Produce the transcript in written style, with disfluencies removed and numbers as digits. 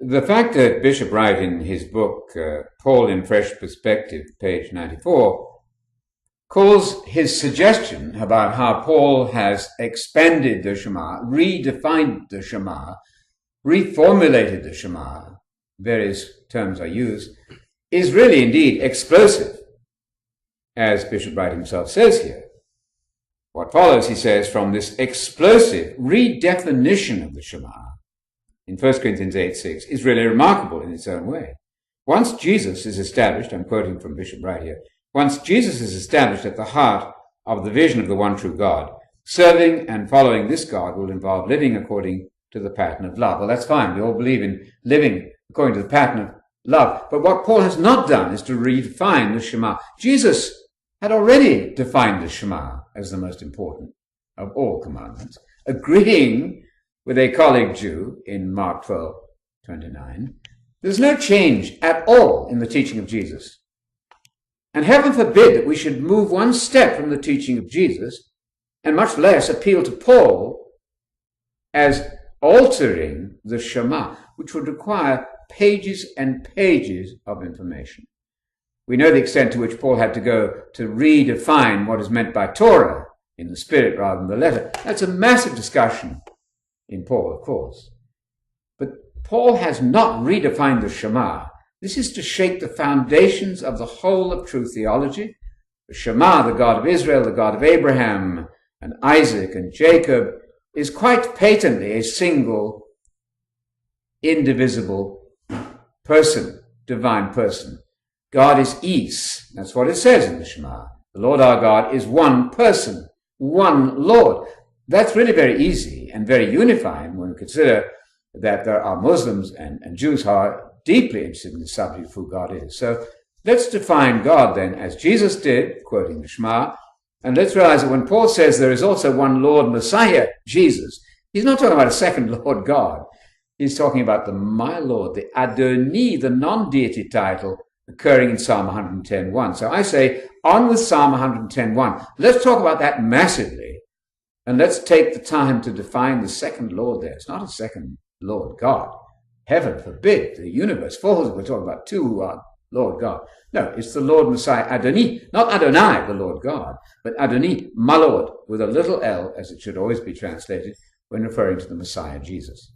The fact that Bishop Wright, in his book, Paul in Fresh Perspective, page 94, calls his suggestion about how Paul has expanded the Shema, redefined the Shema, reformulated the Shema, various terms are used, is really indeed explosive, as Bishop Wright himself says here. What follows, he says, from this explosive redefinition of the Shema in 1 Corinthians 8:6 is really remarkable in its own way. Once Jesus is established, I'm quoting from Bishop Wright here, once Jesus is established at the heart of the vision of the one true God, serving and following this God will involve living according to the pattern of love. Well, that's fine. We all believe in living according to the pattern of love. But what Paul has not done is to redefine the Shema. Jesus had already defined the Shema as the most important of all commandments, agreeing with a colleague Jew in Mark 12:29. There's no change at all in the teaching of Jesus. And heaven forbid that we should move one step from the teaching of Jesus, and much less appeal to Paul as altering the Shema, which would require pages and pages of information. We know the extent to which Paul had to go to redefine what is meant by Torah in the spirit rather than the letter. That's a massive discussion in Paul, of course. But Paul has not redefined the Shema. This is to shake the foundations of the whole of true theology. The Shema, the God of Israel, the God of Abraham and Isaac and Jacob, is quite patently a single, indivisible person, divine person. God is Is. That's what it says in the Shema. The Lord our God is one person, one Lord. That's really very easy and very unifying when we consider that there are Muslims and Jews who are deeply interested in the subject of who God is. So let's define God then as Jesus did, quoting the Shema, and let's realize that when Paul says there is also one Lord Messiah, Jesus, he's not talking about a second Lord God. He's talking about the my Lord, the Adoni, the non-deity title occurring in Psalm 110:1. So I say, on with Psalm 110:1. Let's talk about that massively, and let's take the time to define the second Lord there. It's not a second Lord God. Heaven forbid, the universe falls if we're talking about two who are Lord God. No, it's the Lord Messiah Adoni, not Adonai, the Lord God, but Adoni, my Lord, with a little L, as it should always be translated when referring to the Messiah Jesus.